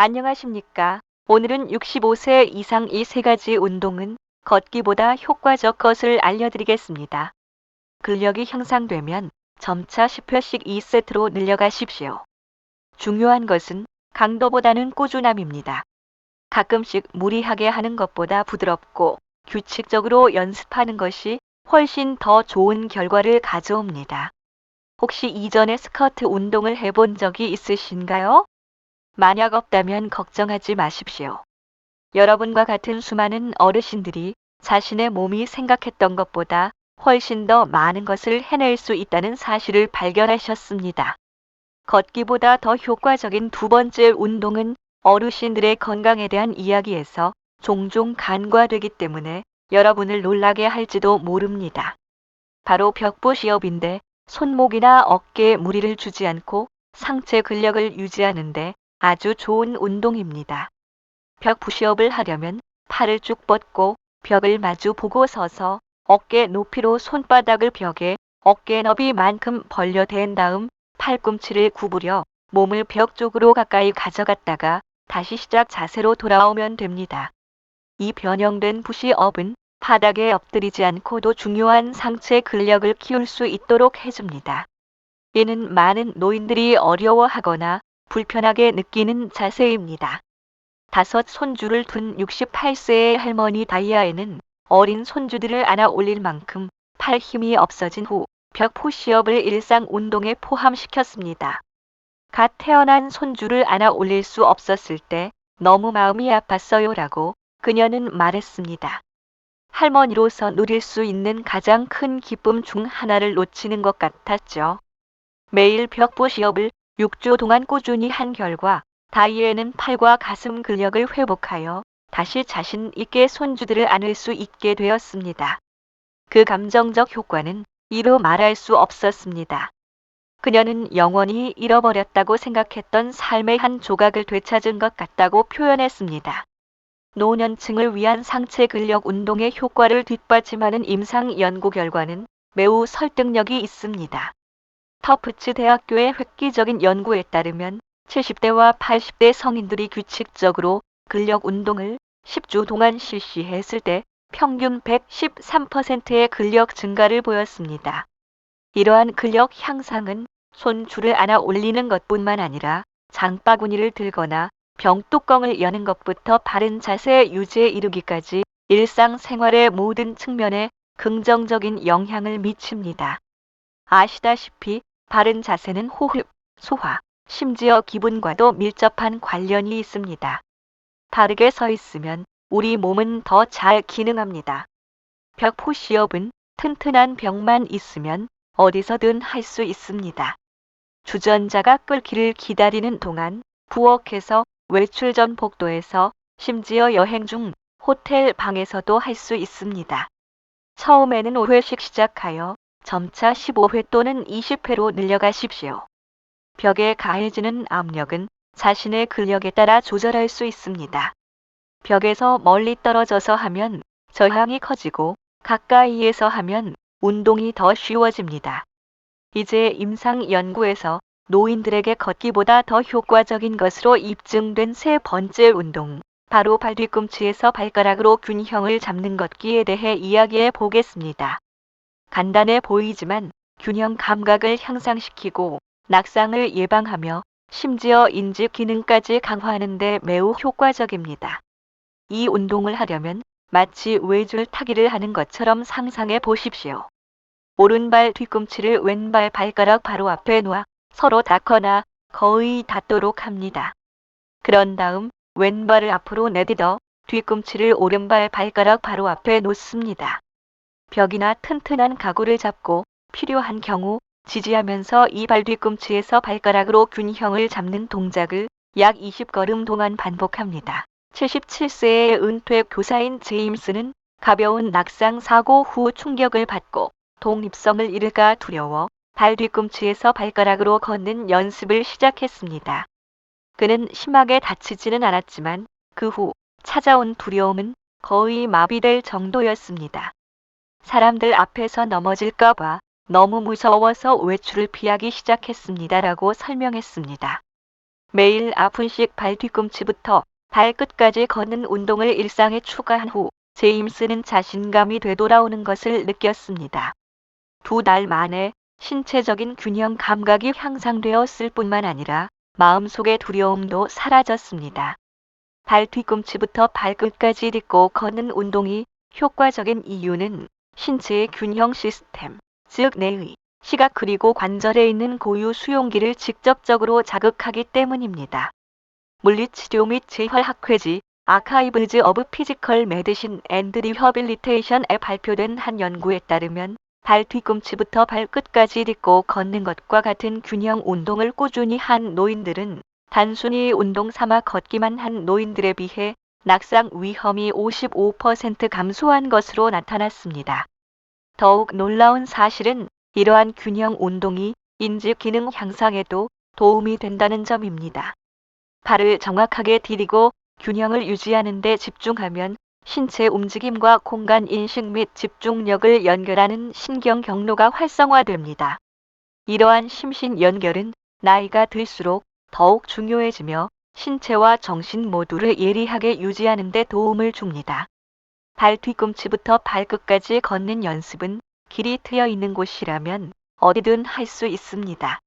안녕하십니까. 오늘은 65세 이상 이 세 가지 운동은 걷기보다 효과적 것을 알려드리겠습니다. 근력이 향상되면 점차 10회씩 2세트로 늘려가십시오. 중요한 것은 강도보다는 꾸준함입니다. 가끔씩 무리하게 하는 것보다 부드럽고 규칙적으로 연습하는 것이 훨씬 더 좋은 결과를 가져옵니다. 혹시 이전에 스쿼트 운동을 해본 적이 있으신가요? 만약 없다면 걱정하지 마십시오. 여러분과 같은 수많은 어르신들이 자신의 몸이 생각했던 것보다 훨씬 더 많은 것을 해낼 수 있다는 사실을 발견하셨습니다. 걷기보다 더 효과적인 두 번째 운동은 어르신들의 건강에 대한 이야기에서 종종 간과되기 때문에 여러분을 놀라게 할지도 모릅니다. 바로 벽보시업인데 손목이나 어깨에 무리를 주지 않고 상체 근력을 유지하는데 아주 좋은 운동입니다. 벽 푸시업을 하려면 팔을 쭉 뻗고 벽을 마주 보고 서서 어깨 높이로 손바닥을 벽에 어깨 너비만큼 벌려댄 다음 팔꿈치를 구부려 몸을 벽 쪽으로 가까이 가져갔다가 다시 시작 자세로 돌아오면 됩니다. 이 변형된 푸시업은 바닥에 엎드리지 않고도 중요한 상체 근력을 키울 수 있도록 해줍니다. 이는 많은 노인들이 어려워하거나 불편하게 느끼는 자세입니다. 다섯 손주를 둔 68세의 할머니 다이아에는 어린 손주들을 안아 올릴 만큼 팔 힘이 없어진 후 벽 푸시업을 일상 운동에 포함시켰습니다. 갓 태어난 손주를 안아 올릴 수 없었을 때 너무 마음이 아팠어요라고 그녀는 말했습니다. 할머니로서 누릴 수 있는 가장 큰 기쁨 중 하나를 놓치는 것 같았죠. 매일 벽 푸시업을 6주 동안 꾸준히 한 결과 다이애는 팔과 가슴 근력을 회복하여 다시 자신 있게 손주들을 안을 수 있게 되었습니다. 그 감정적 효과는 이루 말할 수 없었습니다. 그녀는 영원히 잃어버렸다고 생각했던 삶의 한 조각을 되찾은 것 같다고 표현했습니다. 노년층을 위한 상체 근력 운동의 효과를 뒷받침하는 임상 연구 결과는 매우 설득력이 있습니다. 터프츠 대학교의 획기적인 연구에 따르면 70대와 80대 성인들이 규칙적으로 근력 운동을 10주 동안 실시했을 때 평균 113%의 근력 증가를 보였습니다. 이러한 근력 향상은 손줄을 안아 올리는 것뿐만 아니라 장바구니를 들거나 병뚜껑을 여는 것부터 바른 자세 유지에 이르기까지 일상생활의 모든 측면에 긍정적인 영향을 미칩니다. 아시다시피 바른 자세는 호흡, 소화, 심지어 기분과도 밀접한 관련이 있습니다. 바르게 서 있으면 우리 몸은 더 잘 기능합니다. 벽 푸시업은 튼튼한 벽만 있으면 어디서든 할 수 있습니다. 주전자가 끓기를 기다리는 동안 부엌에서 외출 전 복도에서 심지어 여행 중 호텔 방에서도 할 수 있습니다. 처음에는 5회씩 시작하여 점차 15회 또는 20회로 늘려가십시오. 벽에 가해지는 압력은 자신의 근력에 따라 조절할 수 있습니다. 벽에서 멀리 떨어져서 하면 저항이 커지고 가까이에서 하면 운동이 더 쉬워집니다. 이제 임상 연구에서 노인들에게 걷기보다 더 효과적인 것으로 입증된 세 번째 운동, 바로 발 뒤꿈치에서 발가락으로 균형을 잡는 걷기에 대해 이야기해 보겠습니다. 간단해 보이지만 균형 감각을 향상시키고 낙상을 예방하며 심지어 인지 기능까지 강화하는 데 매우 효과적입니다. 이 운동을 하려면 마치 외줄 타기를 하는 것처럼 상상해 보십시오. 오른발 뒤꿈치를 왼발 발가락 바로 앞에 놓아 서로 닿거나 거의 닿도록 합니다. 그런 다음 왼발을 앞으로 내딛어 뒤꿈치를 오른발 발가락 바로 앞에 놓습니다. 벽이나 튼튼한 가구를 잡고 필요한 경우 지지하면서 이 발 뒤꿈치에서 발가락으로 균형을 잡는 동작을 약 20걸음 동안 반복합니다. 77세의 은퇴 교사인 제임스는 가벼운 낙상 사고 후 충격을 받고 독립성을 잃을까 두려워 발 뒤꿈치에서 발가락으로 걷는 연습을 시작했습니다. 그는 심하게 다치지는 않았지만 그 후 찾아온 두려움은 거의 마비될 정도였습니다. 사람들 앞에서 넘어질까 봐 너무 무서워서 외출을 피하기 시작했습니다라고 설명했습니다. 매일 아분씩 발 뒤꿈치부터 발끝까지 걷는 운동을 일상에 추가한 후 제임스는 자신감이 되돌아오는 것을 느꼈습니다. 2달 만에 신체적인 균형 감각이 향상되었을 뿐만 아니라 마음속의 두려움도 사라졌습니다. 발 뒤꿈치부터 발끝까지 딛고 걷는 운동이 효과적인 이유는 신체의 균형 시스템, 즉 뇌의 시각 그리고 관절에 있는 고유 수용기를 직접적으로 자극하기 때문입니다. 물리치료 및 재활학회지 아카이브즈 오브 피지컬 메디신 앤드 리허빌리테이션에 발표된 한 연구에 따르면 발 뒤꿈치부터 발끝까지 딛고 걷는 것과 같은 균형 운동을 꾸준히 한 노인들은 단순히 운동 삼아 걷기만 한 노인들에 비해 낙상 위험이 55% 감소한 것으로 나타났습니다. 더욱 놀라운 사실은 이러한 균형 운동이 인지 기능 향상에도 도움이 된다는 점입니다. 발을 정확하게 디디고 균형을 유지하는 데 집중하면 신체 움직임과 공간 인식 및 집중력을 연결하는 신경 경로가 활성화됩니다. 이러한 심신 연결은 나이가 들수록 더욱 중요해지며 신체와 정신 모두를 예리하게 유지하는 데 도움을 줍니다. 발 뒤꿈치부터 발끝까지 걷는 연습은 길이 트여 있는 곳이라면 어디든 할 수 있습니다.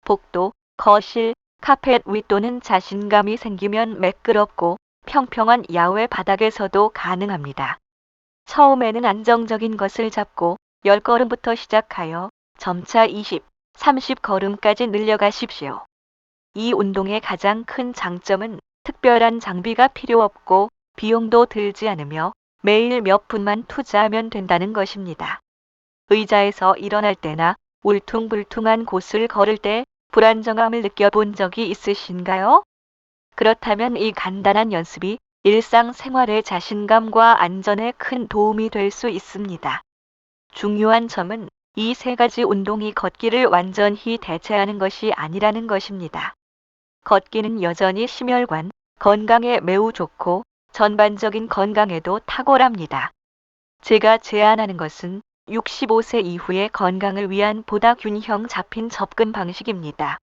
복도, 거실, 카펫 위 또는 자신감이 생기면 매끄럽고 평평한 야외 바닥에서도 가능합니다. 처음에는 안정적인 것을 잡고 10걸음부터 시작하여 점차 20, 30걸음까지 늘려가십시오. 이 운동의 가장 큰 장점은 특별한 장비가 필요 없고 비용도 들지 않으며 매일 몇 분만 투자하면 된다는 것입니다. 의자에서 일어날 때나 울퉁불퉁한 곳을 걸을 때 불안정함을 느껴본 적이 있으신가요? 그렇다면 이 간단한 연습이 일상생활의 자신감과 안전에 큰 도움이 될 수 있습니다. 중요한 점은 이 3가지 운동이 걷기를 완전히 대체하는 것이 아니라는 것입니다. 걷기는 여전히 심혈관, 건강에 매우 좋고 전반적인 건강에도 탁월합니다. 제가 제안하는 것은 65세 이후의 건강을 위한 보다 균형 잡힌 접근 방식입니다.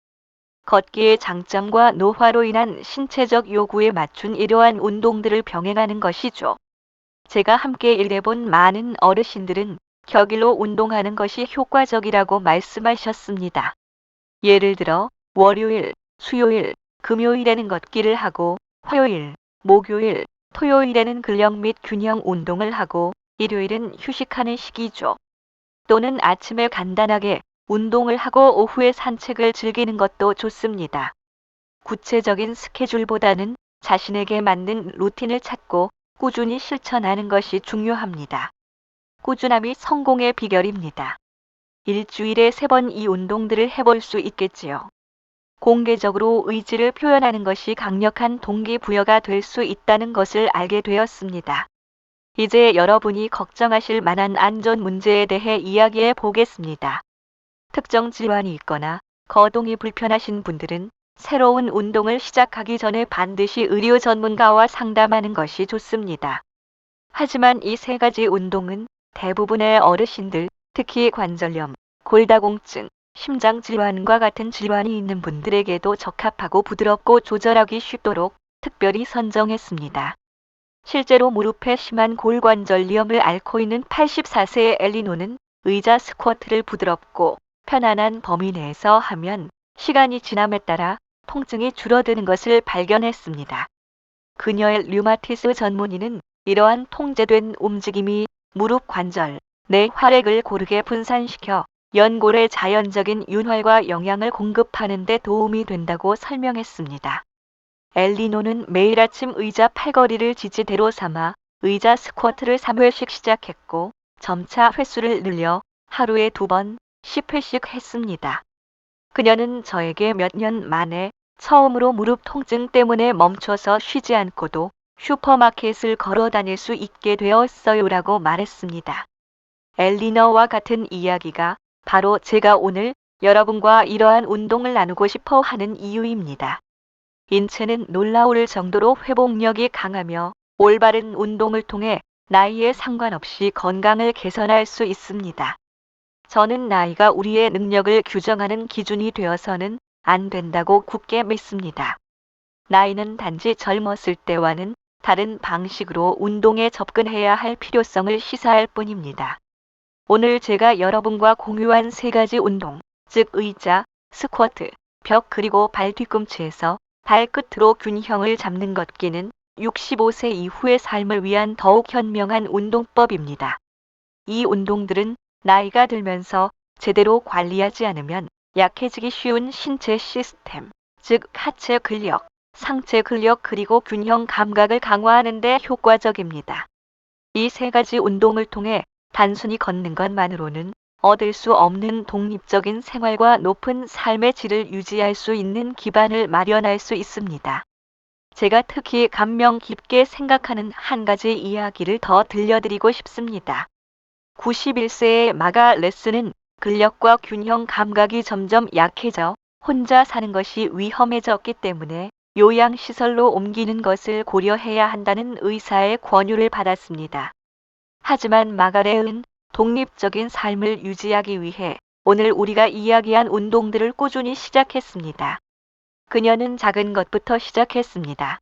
걷기의 장점과 노화로 인한 신체적 요구에 맞춘 이러한 운동들을 병행하는 것이죠. 제가 함께 일해본 많은 어르신들은 격일로 운동하는 것이 효과적이라고 말씀하셨습니다. 예를 들어 월요일, 수요일, 금요일에는 걷기를 하고 화요일, 목요일, 토요일에는 근력 및 균형 운동을 하고 일요일은 휴식하는 시기죠. 또는 아침에 간단하게 운동을 하고 오후에 산책을 즐기는 것도 좋습니다. 구체적인 스케줄보다는 자신에게 맞는 루틴을 찾고 꾸준히 실천하는 것이 중요합니다. 꾸준함이 성공의 비결입니다. 일주일에 3번 이 운동들을 해볼 수 있겠지요. 공개적으로 의지를 표현하는 것이 강력한 동기부여가 될 수 있다는 것을 알게 되었습니다. 이제 여러분이 걱정하실 만한 안전 문제에 대해 이야기해 보겠습니다. 특정 질환이 있거나 거동이 불편하신 분들은 새로운 운동을 시작하기 전에 반드시 의료 전문가와 상담하는 것이 좋습니다. 하지만 이 3가지 운동은 대부분의 어르신들, 특히 관절염, 골다공증, 심장질환과 같은 질환이 있는 분들에게도 적합하고 부드럽고 조절하기 쉽도록 특별히 선정했습니다. 실제로 무릎에 심한 골관절염을 앓고 있는 84세의 엘리노는 의자 스쿼트를 부드럽고 편안한 범위 내에서 하면 시간이 지남에 따라 통증이 줄어드는 것을 발견했습니다. 그녀의 류마티스 전문의는 이러한 통제된 움직임이 무릎 관절, 내 활액을 고르게 분산시켜 연골의 자연적인 윤활과 영양을 공급하는 데 도움이 된다고 설명했습니다. 엘리노는 매일 아침 의자 팔걸이를 지지대로 삼아 의자 스쿼트를 3회씩 시작했고 점차 횟수를 늘려 하루에 2번, 10회씩 했습니다. 그녀는 저에게 몇 년 만에 처음으로 무릎 통증 때문에 멈춰서 쉬지 않고도 슈퍼마켓을 걸어 다닐 수 있게 되었어요라고 말했습니다. 엘리너와 같은 이야기가 바로 제가 오늘 여러분과 이러한 운동을 나누고 싶어 하는 이유입니다. 인체는 놀라울 정도로 회복력이 강하며 올바른 운동을 통해 나이에 상관없이 건강을 개선할 수 있습니다. 저는 나이가 우리의 능력을 규정하는 기준이 되어서는 안 된다고 굳게 믿습니다. 나이는 단지 젊었을 때와는 다른 방식으로 운동에 접근해야 할 필요성을 시사할 뿐입니다. 오늘 제가 여러분과 공유한 세 가지 운동, 즉 의자, 스쿼트, 벽 그리고 발 뒤꿈치에서 발끝으로 균형을 잡는 걷기는 65세 이후의 삶을 위한 더욱 현명한 운동법입니다. 이 운동들은 나이가 들면서 제대로 관리하지 않으면 약해지기 쉬운 신체 시스템, 즉 하체 근력, 상체 근력 그리고 균형 감각을 강화하는 데 효과적입니다. 이 세 가지 운동을 통해 단순히 걷는 것만으로는 얻을 수 없는 독립적인 생활과 높은 삶의 질을 유지할 수 있는 기반을 마련할 수 있습니다. 제가 특히 감명 깊게 생각하는 한 가지 이야기를 더 들려드리고 싶습니다. 91세의 마가 레스는 근력과 균형 감각이 점점 약해져 혼자 사는 것이 위험해졌기 때문에 요양시설로 옮기는 것을 고려해야 한다는 의사의 권유를 받았습니다. 하지만 마가렛은 독립적인 삶을 유지하기 위해 오늘 우리가 이야기한 운동들을 꾸준히 시작했습니다. 그녀는 작은 것부터 시작했습니다.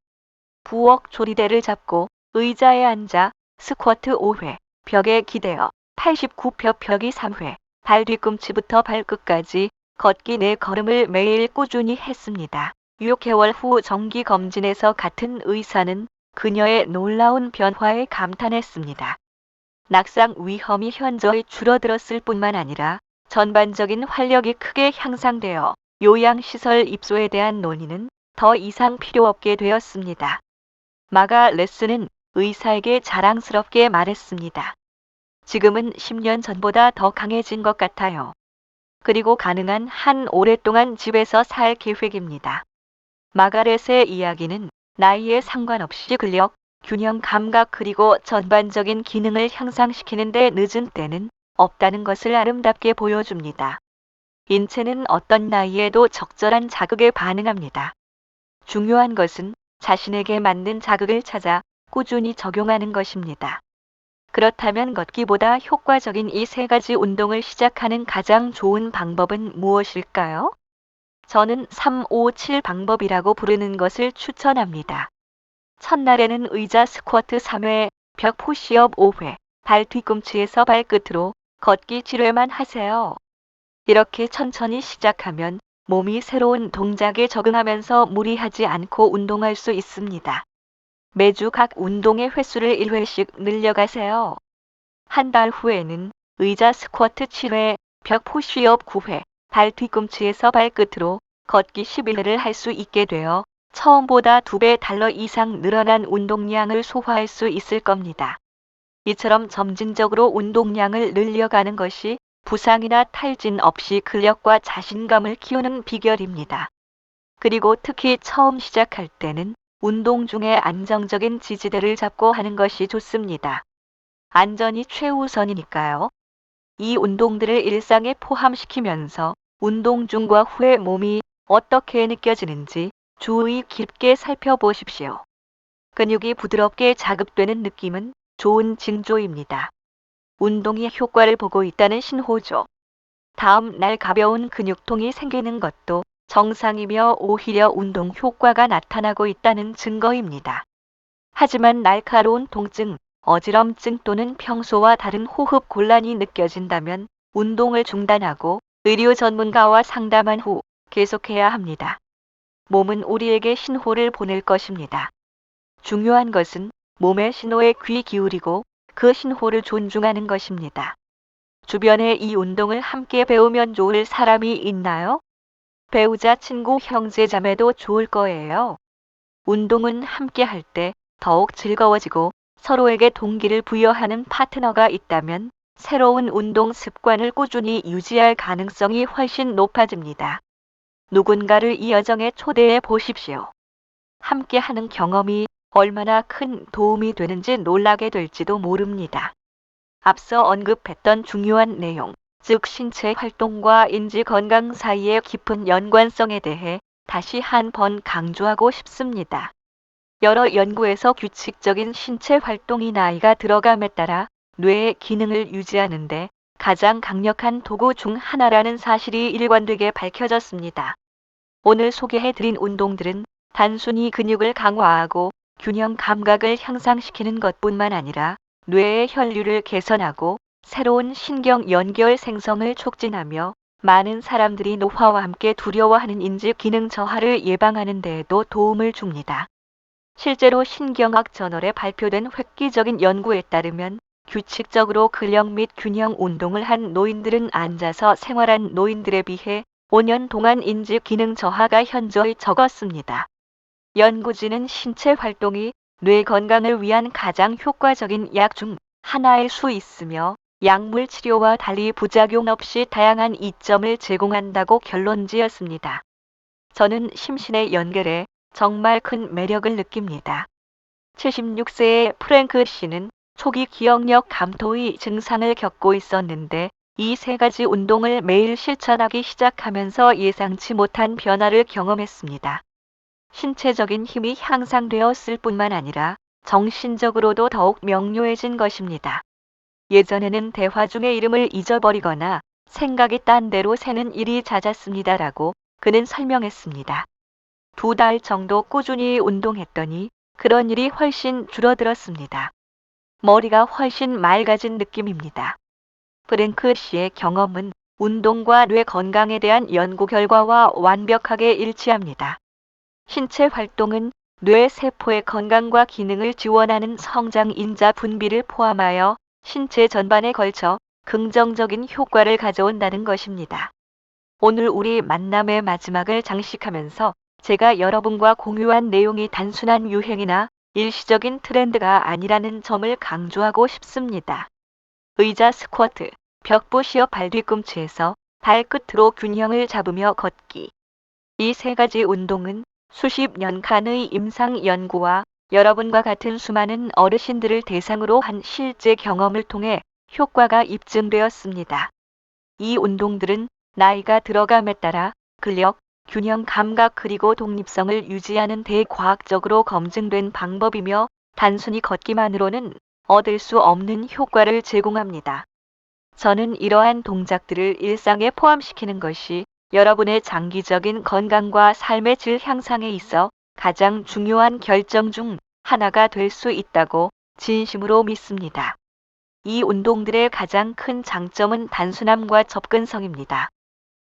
부엌 조리대를 잡고 의자에 앉아 스쿼트 5회, 벽에 기대어 89표 펴기 3회, 발 뒤꿈치부터 발끝까지 걷기 4걸음을 매일 꾸준히 했습니다. 6개월 후 정기 검진에서 같은 의사는 그녀의 놀라운 변화에 감탄했습니다. 낙상 위험이 현저히 줄어들었을 뿐만 아니라 전반적인 활력이 크게 향상되어 요양시설 입소에 대한 논의는 더 이상 필요 없게 되었습니다. 마가 레스는 의사에게 자랑스럽게 말했습니다. 지금은 10년 전보다 더 강해진 것 같아요. 그리고 가능한 한 오랫동안 집에서 살 계획입니다. 마가렛의 이야기는 나이에 상관없이 근력, 균형 감각 그리고 전반적인 기능을 향상시키는 데 늦은 때는 없다는 것을 아름답게 보여줍니다. 인체는 어떤 나이에도 적절한 자극에 반응합니다. 중요한 것은 자신에게 맞는 자극을 찾아 꾸준히 적용하는 것입니다. 그렇다면 걷기보다 효과적인 이 세 가지 운동을 시작하는 가장 좋은 방법은 무엇일까요? 저는 357 방법이라고 부르는 것을 추천합니다. 첫날에는 의자 스쿼트 3회, 벽 푸시업 5회, 발 뒤꿈치에서 발끝으로 걷기 7회만 하세요. 이렇게 천천히 시작하면 몸이 새로운 동작에 적응하면서 무리하지 않고 운동할 수 있습니다. 매주 각 운동의 횟수를 1회씩 늘려가세요. 한 달 후에는 의자 스쿼트 7회, 벽 푸시업 9회, 발 뒤꿈치에서 발끝으로 걷기 11회를 할 수 있게 되어 처음보다 2배 달러 이상 늘어난 운동량을 소화할 수 있을 겁니다. 이처럼 점진적으로 운동량을 늘려가는 것이 부상이나 탈진 없이 근력과 자신감을 키우는 비결입니다. 그리고 특히 처음 시작할 때는 운동 중에 안정적인 지지대를 잡고 하는 것이 좋습니다. 안전이 최우선이니까요. 이 운동들을 일상에 포함시키면서 운동 중과 후에 몸이 어떻게 느껴지는지 주의 깊게 살펴보십시오. 근육이 부드럽게 자극되는 느낌은 좋은 징조입니다. 운동이 효과를 보고 있다는 신호죠. 다음 날 가벼운 근육통이 생기는 것도 정상이며 오히려 운동 효과가 나타나고 있다는 증거입니다. 하지만 날카로운 통증, 어지럼증 또는 평소와 다른 호흡 곤란이 느껴진다면 운동을 중단하고 의료 전문가와 상담한 후 계속해야 합니다. 몸은 우리에게 신호를 보낼 것입니다. 중요한 것은 몸의 신호에 귀 기울이고 그 신호를 존중하는 것입니다. 주변에 이 운동을 함께 배우면 좋을 사람이 있나요? 배우자, 친구, 형제, 자매도 좋을 거예요. 운동은 함께 할 때 더욱 즐거워지고 서로에게 동기를 부여하는 파트너가 있다면 새로운 운동 습관을 꾸준히 유지할 가능성이 훨씬 높아집니다. 누군가를 이 여정에 초대해 보십시오. 함께 하는 경험이 얼마나 큰 도움이 되는지 놀라게 될지도 모릅니다. 앞서 언급했던 중요한 내용, 즉 신체 활동과 인지 건강 사이의 깊은 연관성에 대해 다시 한 번 강조하고 싶습니다. 여러 연구에서 규칙적인 신체 활동이 나이가 들어감에 따라 뇌의 기능을 유지하는 데 가장 강력한 도구 중 하나라는 사실이 일관되게 밝혀졌습니다. 오늘 소개해드린 운동들은 단순히 근육을 강화하고 균형 감각을 향상시키는 것뿐만 아니라 뇌의 혈류를 개선하고 새로운 신경 연결 생성을 촉진하며 많은 사람들이 노화와 함께 두려워하는 인지 기능 저하를 예방하는 데에도 도움을 줍니다. 실제로 신경학 저널에 발표된 획기적인 연구에 따르면 규칙적으로 근력 및 균형 운동을 한 노인들은 앉아서 생활한 노인들에 비해 5년 동안 인지 기능 저하가 현저히 적었습니다. 연구진은 신체 활동이 뇌 건강을 위한 가장 효과적인 약 중 하나일 수 있으며 약물 치료와 달리 부작용 없이 다양한 이점을 제공한다고 결론 지었습니다. 저는 심신의 연결에 정말 큰 매력을 느낍니다. 76세의 프랭크 씨는 초기 기억력 감토의 증상을 겪고 있었는데 이 세 가지 운동을 매일 실천하기 시작하면서 예상치 못한 변화를 경험했습니다. 신체적인 힘이 향상되었을 뿐만 아니라 정신적으로도 더욱 명료해진 것입니다. 예전에는 대화 중에 이름을 잊어버리거나 생각이 딴 데로 새는 일이 잦았습니다라고 그는 설명했습니다. 2달 정도 꾸준히 운동했더니 그런 일이 훨씬 줄어들었습니다. 머리가 훨씬 맑아진 느낌입니다. 프랭크 씨의 경험은 운동과 뇌 건강에 대한 연구 결과와 완벽하게 일치합니다. 신체 활동은 뇌 세포의 건강과 기능을 지원하는 성장 인자 분비를 포함하여 신체 전반에 걸쳐 긍정적인 효과를 가져온다는 것입니다. 오늘 우리 만남의 마지막을 장식하면서 제가 여러분과 공유한 내용이 단순한 유행이나 일시적인 트렌드가 아니라는 점을 강조하고 싶습니다. 의자 스쿼트, 벽 푸시업 발 뒤꿈치에서 발끝으로 균형을 잡으며 걷기. 이 세 가지 운동은 수십 년간의 임상 연구와 여러분과 같은 수많은 어르신들을 대상으로 한 실제 경험을 통해 효과가 입증되었습니다. 이 운동들은 나이가 들어감에 따라 근력, 균형 감각 그리고 독립성을 유지하는 데 과학적으로 검증된 방법이며 단순히 걷기만으로는 얻을 수 없는 효과를 제공합니다. 저는 이러한 동작들을 일상에 포함시키는 것이 여러분의 장기적인 건강과 삶의 질 향상에 있어 가장 중요한 결정 중 하나가 될 수 있다고 진심으로 믿습니다. 이 운동들의 가장 큰 장점은 단순함과 접근성입니다.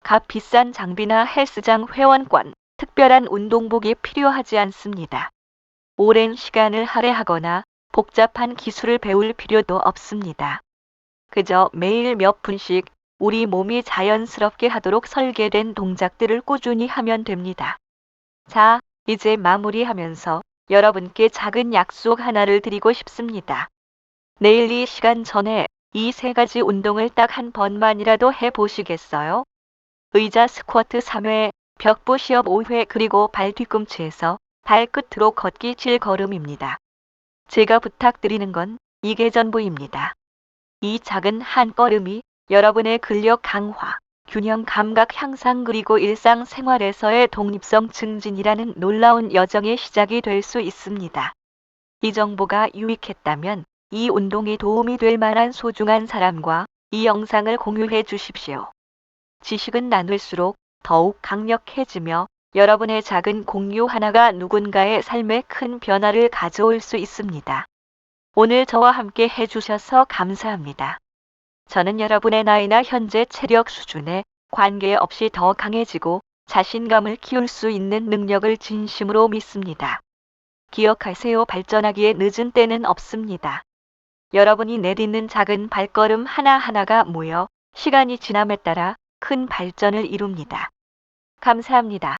값 비싼 장비나 헬스장 회원권, 특별한 운동복이 필요하지 않습니다. 오랜 시간을 할애하거나 복잡한 기술을 배울 필요도 없습니다. 그저 매일 몇 분씩 우리 몸이 자연스럽게 하도록 설계된 동작들을 꾸준히 하면 됩니다. 자, 이제 마무리하면서 여러분께 작은 약속 하나를 드리고 싶습니다. 내일 이 시간 전에 이 세 가지 운동을 딱 한 번만이라도 해보시겠어요? 의자 스쿼트 3회, 벽 푸시업 5회 그리고 발 뒤꿈치에서 발끝으로 걷기 7걸음입니다. 제가 부탁드리는 건 이게 전부입니다. 이 작은 한 걸음이 여러분의 근력 강화, 균형 감각 향상 그리고 일상생활에서의 독립성 증진이라는 놀라운 여정의 시작이 될 수 있습니다. 이 정보가 유익했다면 이 운동이 도움이 될 만한 소중한 사람과 이 영상을 공유해 주십시오. 지식은 나눌수록 더욱 강력해지며 여러분의 작은 공유 하나가 누군가의 삶에 큰 변화를 가져올 수 있습니다. 오늘 저와 함께 해주셔서 감사합니다. 저는 여러분의 나이나 현재 체력 수준에 관계없이 더 강해지고 자신감을 키울 수 있는 능력을 진심으로 믿습니다. 기억하세요. 발전하기에 늦은 때는 없습니다. 여러분이 내딛는 작은 발걸음 하나하나가 모여 시간이 지남에 따라 큰 발전을 이룹니다. 감사합니다.